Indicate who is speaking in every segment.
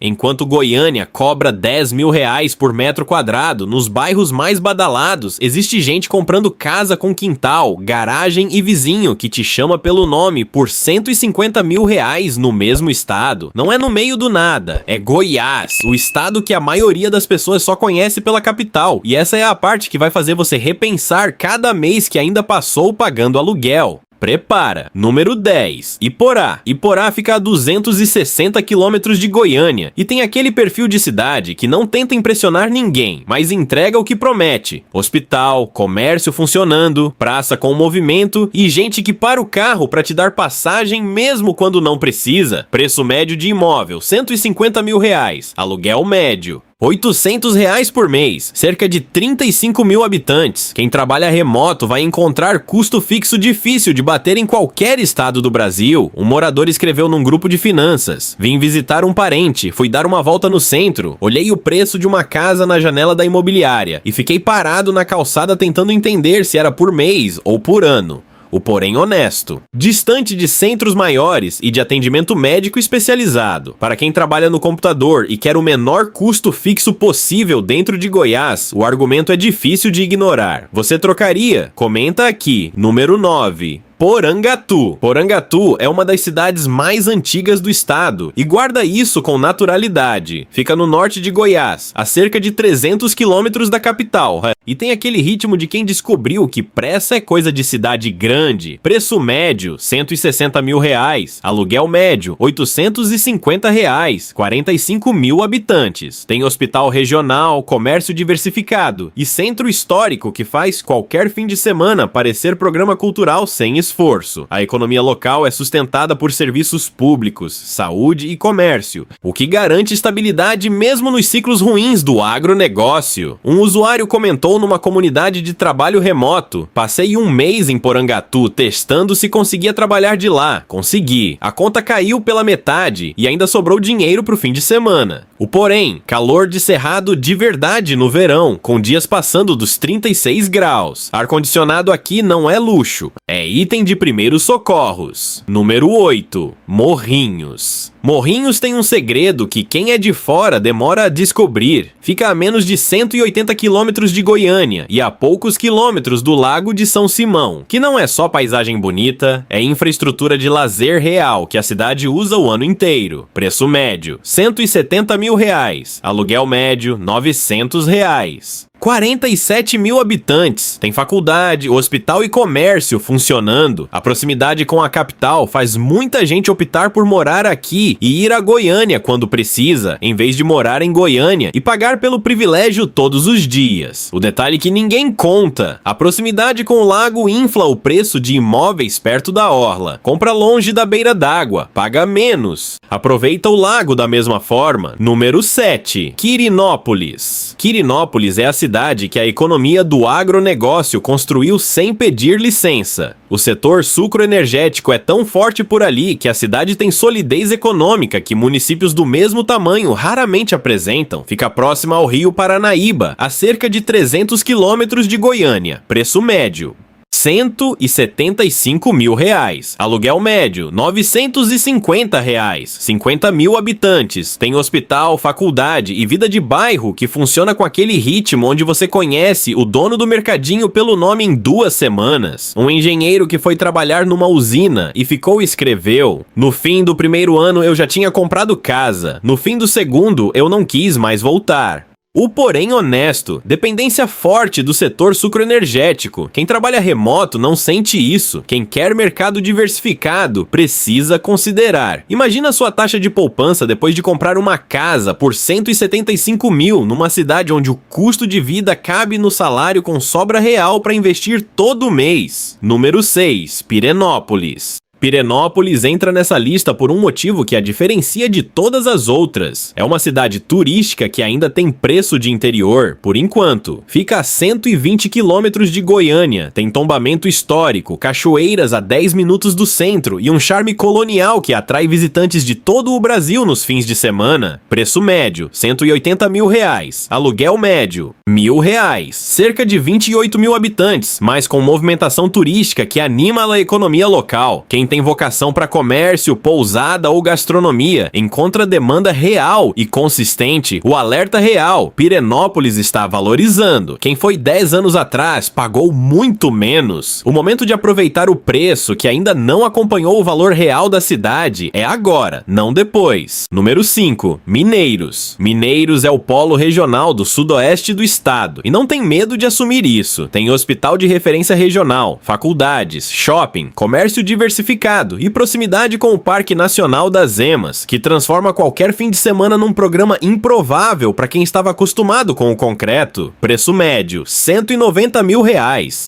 Speaker 1: Enquanto Goiânia cobra 10 mil reais por metro quadrado, nos bairros mais badalados, existe gente comprando casa com quintal, garagem e vizinho que te chama pelo nome por 150 mil reais no mesmo estado. Não é no meio do nada, é Goiás, o estado que a maioria das pessoas só conhece pela capital. E essa é a parte que vai fazer você repensar cada mês que ainda passou pagando aluguel. Prepara. Número 10. Iporá. Iporá fica a 260 quilômetros de Goiânia e tem aquele perfil de cidade que não tenta impressionar ninguém, mas entrega o que promete. Hospital, comércio funcionando, praça com movimento e gente que para o carro para te dar passagem mesmo quando não precisa. Preço médio de imóvel, 150 mil reais. Aluguel médio, 800 reais por mês, cerca de 35 mil habitantes. Quem trabalha remoto vai encontrar custo fixo difícil de bater em qualquer estado do Brasil. Um morador escreveu num grupo de finanças: vim visitar um parente, fui dar uma volta no centro, olhei o preço de uma casa na janela da imobiliária e fiquei parado na calçada tentando entender se era por mês ou por ano. O porém honesto. Distante de centros maiores e de atendimento médico especializado. Para quem trabalha no computador e quer o menor custo fixo possível dentro de Goiás, o argumento é difícil de ignorar. Você trocaria? Comenta aqui. Número 9. Porangatu. Porangatu é uma das cidades mais antigas do estado e guarda isso com naturalidade. Fica no norte de Goiás, a cerca de 300 quilômetros da capital. E tem aquele ritmo de quem descobriu que pressa é coisa de cidade grande. Preço médio, 160 mil reais. Aluguel médio, 850 reais. 45 mil habitantes. Tem hospital regional, comércio diversificado e centro histórico que faz qualquer fim de semana parecer programa cultural sem esforço. A economia local é sustentada por serviços públicos, saúde e comércio, o que garante estabilidade mesmo nos ciclos ruins do agronegócio. Um usuário comentou numa comunidade de trabalho remoto: passei um mês em Porangatu testando se conseguia trabalhar de lá. Consegui. A conta caiu pela metade e ainda sobrou dinheiro pro fim de semana. O porém, calor de cerrado de verdade no verão, com dias passando dos 36 graus. Ar-condicionado aqui não é luxo, é item de primeiros socorros. Número 8. Morrinhos. Morrinhos tem um segredo que quem é de fora demora a descobrir. Fica a menos de 180 quilômetros de Goiânia e a poucos quilômetros do Lago de São Simão, que não é só paisagem bonita, é infraestrutura de lazer real que a cidade usa o ano inteiro. Preço médio, 170 mil reais. Aluguel médio, 900 reais. 47 mil habitantes, tem faculdade, hospital e comércio funcionando. A proximidade com a capital faz muita gente optar por morar aqui e ir a Goiânia quando precisa, em vez de morar em Goiânia e pagar pelo privilégio todos os dias. O detalhe que ninguém conta: a proximidade com o lago infla o preço de imóveis perto da orla. Compra longe da beira d'água, paga menos. Aproveita o lago da mesma forma. Número 7. Quirinópolis. Quirinópolis é a cidade que a economia do agronegócio construiu sem pedir licença. O setor sucroenergético é tão forte por ali que a cidade tem solidez econômica que municípios do mesmo tamanho raramente apresentam. Fica próxima ao rio Paranaíba, a cerca de 300 quilômetros de Goiânia. Preço médio, 175 mil reais. Aluguel médio, 950 reais. 50 mil habitantes. Tem hospital, faculdade e vida de bairro que funciona com aquele ritmo onde você conhece o dono do mercadinho pelo nome em 2 semanas. Um engenheiro que foi trabalhar numa usina e ficou escreveu: no fim do primeiro ano eu já tinha comprado casa. No fim do segundo eu não quis mais voltar. O porém honesto, dependência forte do setor sucroenergético. Quem trabalha remoto não sente isso. Quem quer mercado diversificado precisa considerar. Imagina sua taxa de poupança depois de comprar uma casa por 175 mil numa cidade onde o custo de vida cabe no salário com sobra real para investir todo mês. Número 6. Pirenópolis. Pirenópolis entra nessa lista por um motivo que a diferencia de todas as outras. É uma cidade turística que ainda tem preço de interior, por enquanto. Fica a 120 quilômetros de Goiânia, tem tombamento histórico, cachoeiras a 10 minutos do centro e um charme colonial que atrai visitantes de todo o Brasil nos fins de semana. Preço médio, 180 mil reais. Aluguel médio, 1.000 reais. Cerca de 28 mil habitantes, mas com movimentação turística que anima a economia local. Quem tem vocação para comércio, pousada ou gastronomia encontra demanda real e consistente. O alerta real: Pirenópolis está valorizando. Quem foi 10 anos atrás pagou muito menos. O momento de aproveitar o preço, que ainda não acompanhou o valor real da cidade, é agora, não depois. Número 5. Mineiros. Mineiros é o polo regional do sudoeste do estado e não tem medo de assumir isso. Tem hospital de referência regional, faculdades, shopping, comércio diversificado e proximidade com o Parque Nacional das Emas, que transforma qualquer fim de semana num programa improvável para quem estava acostumado com o concreto. Preço médio, R$190 mil.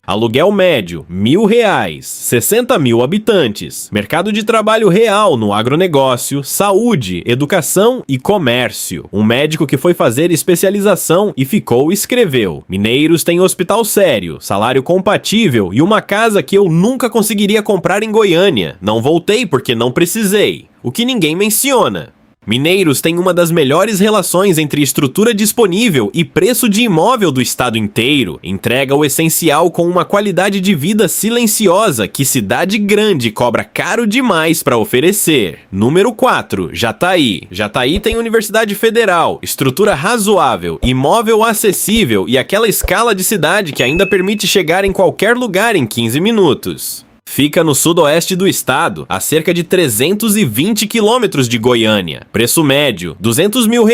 Speaker 1: Aluguel médio, R$1.000. 60 mil habitantes. Mercado de trabalho real no agronegócio, saúde, educação e comércio. Um médico que foi fazer especialização e ficou escreveu: Mineiros tem hospital sério, salário compatível e uma casa que eu nunca conseguiria comprar em Goiânia. Não voltei porque não precisei. O que ninguém menciona. Mineiros tem uma das melhores relações entre estrutura disponível e preço de imóvel do estado inteiro. Entrega o essencial com uma qualidade de vida silenciosa que cidade grande cobra caro demais para oferecer. Número 4. Jataí. Jataí tem Universidade Federal, estrutura razoável, imóvel acessível e aquela escala de cidade que ainda permite chegar em qualquer lugar em 15 minutos. Fica no sudoeste do estado, a cerca de 320 quilômetros de Goiânia. Preço médio, R$200 mil.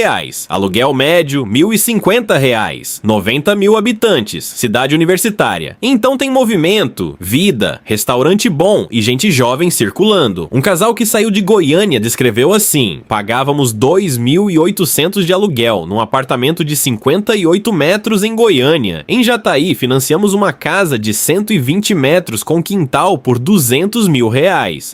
Speaker 1: Aluguel médio, R$1.050. 90 mil habitantes. Cidade universitária. Então tem movimento, vida, restaurante bom e gente jovem circulando. Um casal que saiu de Goiânia descreveu assim: pagávamos 2.800 de aluguel num apartamento de 58 metros em Goiânia. Em Jataí, financiamos uma casa de 120 metros com quintal por R$200 mil.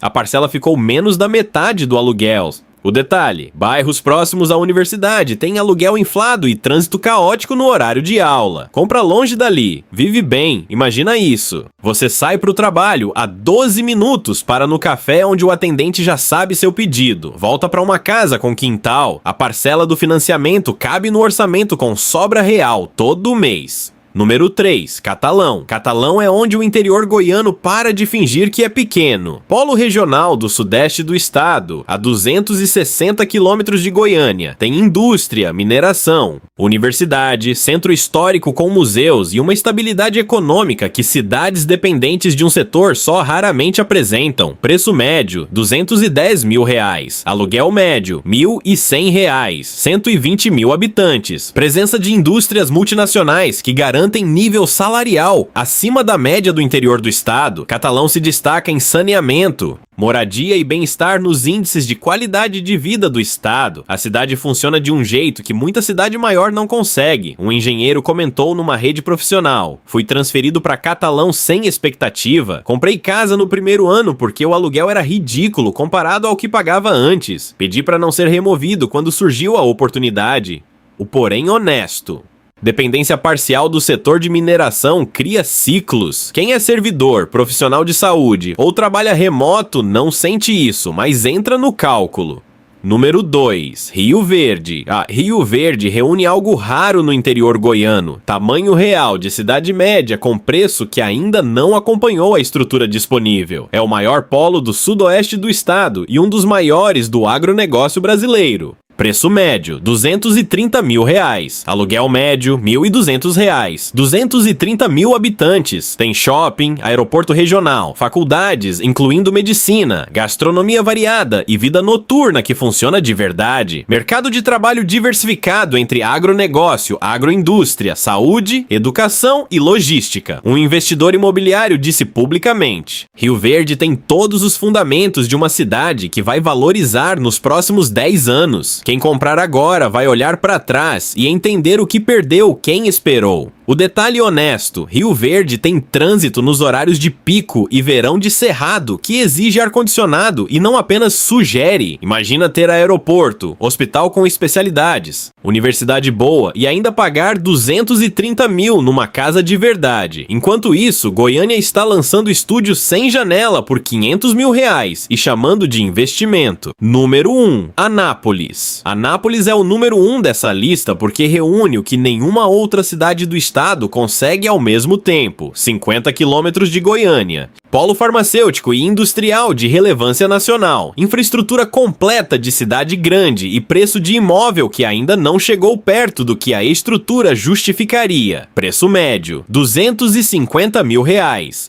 Speaker 1: A parcela ficou menos da metade do aluguel. O detalhe: bairros próximos à universidade têm aluguel inflado e trânsito caótico no horário de aula. Compra longe dali, vive bem, imagina isso. Você sai para o trabalho a 12 minutos, para no café onde o atendente já sabe seu pedido. Volta para uma casa com quintal, a parcela do financiamento cabe no orçamento com sobra real todo mês. Número 3. Catalão. Catalão é onde o interior goiano para de fingir que é pequeno. Polo regional do sudeste do estado, a 260 quilômetros de Goiânia. Tem indústria, mineração, universidade, centro histórico com museus e uma estabilidade econômica que cidades dependentes de um setor só raramente apresentam. Preço médio, R$210 mil. Aluguel médio, R$1.100. 120 mil habitantes. Presença de indústrias multinacionais que garantem nível salarial acima da média do interior do estado. Catalão se destaca em saneamento, moradia e bem-estar nos índices de qualidade de vida do estado. A cidade funciona de um jeito que muita cidade maior não consegue. Um engenheiro comentou numa rede profissional: fui transferido para Catalão sem expectativa. Comprei casa no primeiro ano porque o aluguel era ridículo comparado ao que pagava antes. Pedi para não ser removido quando surgiu a oportunidade. O porém honesto. Dependência parcial do setor de mineração cria ciclos. Quem é servidor, profissional de saúde ou trabalha remoto não sente isso, mas entra no cálculo. Número 2. Rio Verde. Rio Verde reúne algo raro no interior goiano: tamanho real de cidade média com preço que ainda não acompanhou a estrutura disponível. É o maior polo do sudoeste do estado e um dos maiores do agronegócio brasileiro. Preço médio, R$230 mil. Aluguel médio, R$1.200. 230 mil habitantes. Tem shopping, aeroporto regional, faculdades, incluindo medicina, gastronomia variada e vida noturna que funciona de verdade. Mercado de trabalho diversificado entre agronegócio, agroindústria, saúde, educação e logística. Um investidor imobiliário disse publicamente: Rio Verde tem todos os fundamentos de uma cidade que vai valorizar nos próximos 10 anos. Quem comprar agora vai olhar para trás e entender o que perdeu quem esperou. O detalhe honesto: Rio Verde tem trânsito nos horários de pico e verão de cerrado que exige ar-condicionado e não apenas sugere. Imagina ter aeroporto, hospital com especialidades, universidade boa e ainda pagar 230 mil numa casa de verdade. Enquanto isso, Goiânia está lançando estúdios sem janela por R$500 mil e chamando de investimento. Número 1. Anápolis. Anápolis é o número 1 dessa lista porque reúne o que nenhuma outra cidade do estado estado consegue ao mesmo tempo, 50 quilômetros de Goiânia. Polo farmacêutico e industrial de relevância nacional, infraestrutura completa de cidade grande e preço de imóvel que ainda não chegou perto do que a estrutura justificaria. Preço médio, R$ 250 mil.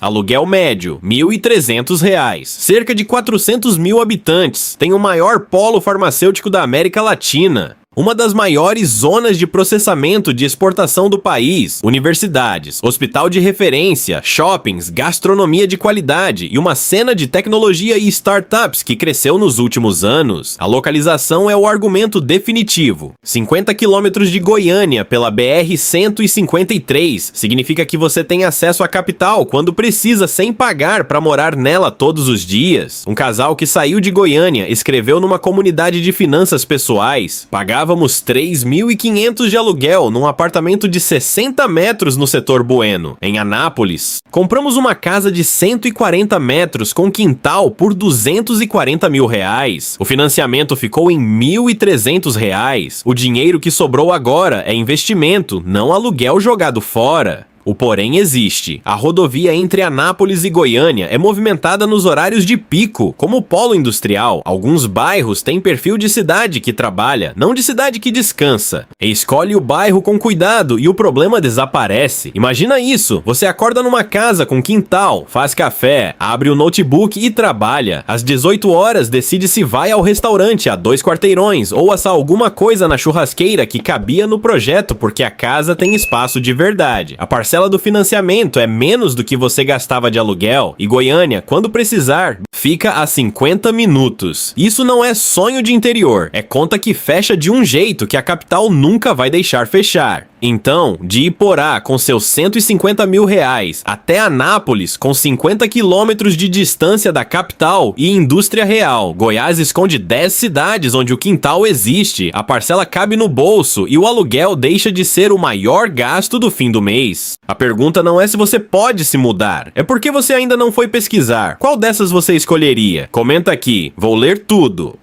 Speaker 1: Aluguel médio, R$ 1.300. Cerca de 400 mil habitantes. Tem o maior polo farmacêutico da América Latina. Uma das maiores zonas de processamento de exportação do país, universidades, hospital de referência, shoppings, gastronomia de qualidade e uma cena de tecnologia e startups que cresceu nos últimos anos. A localização é o argumento definitivo. 50 quilômetros de Goiânia pela BR-153 significa que você tem acesso à capital quando precisa sem pagar para morar nela todos os dias. Um casal que saiu de Goiânia escreveu numa comunidade de finanças pessoais, pagávamos 3.500 de aluguel num apartamento de 60 metros no setor Bueno, em Anápolis. Compramos uma casa de 140 metros com quintal por R$ 240 mil. O financiamento ficou em R$ 1.300. O dinheiro que sobrou agora é investimento, não aluguel jogado fora. O porém existe. A rodovia entre Anápolis e Goiânia é movimentada nos horários de pico, como o polo industrial. Alguns bairros têm perfil de cidade que trabalha, não de cidade que descansa. Escolhe o bairro com cuidado e o problema desaparece. Imagina isso, você acorda numa casa com quintal, faz café, abre o notebook e trabalha. Às 18 horas decide se vai ao restaurante a 2 quarteirões ou assar alguma coisa na churrasqueira que cabia no projeto porque a casa tem espaço de verdade. A parcela do financiamento é menos do que você gastava de aluguel e Goiânia, quando precisar, fica a 50 minutos. Isso não é sonho de interior, é conta que fecha de um jeito que a capital nunca vai deixar fechar. Então, de Iporá com seus 150 mil reais até Anápolis com 50 quilômetros de distância da capital e indústria real, Goiás esconde 10 cidades onde o quintal existe, a parcela cabe no bolso e o aluguel deixa de ser o maior gasto do fim do mês. A pergunta não é se você pode se mudar, é porque você ainda não foi pesquisar. Qual dessas você escolheria? Comenta aqui, vou ler tudo.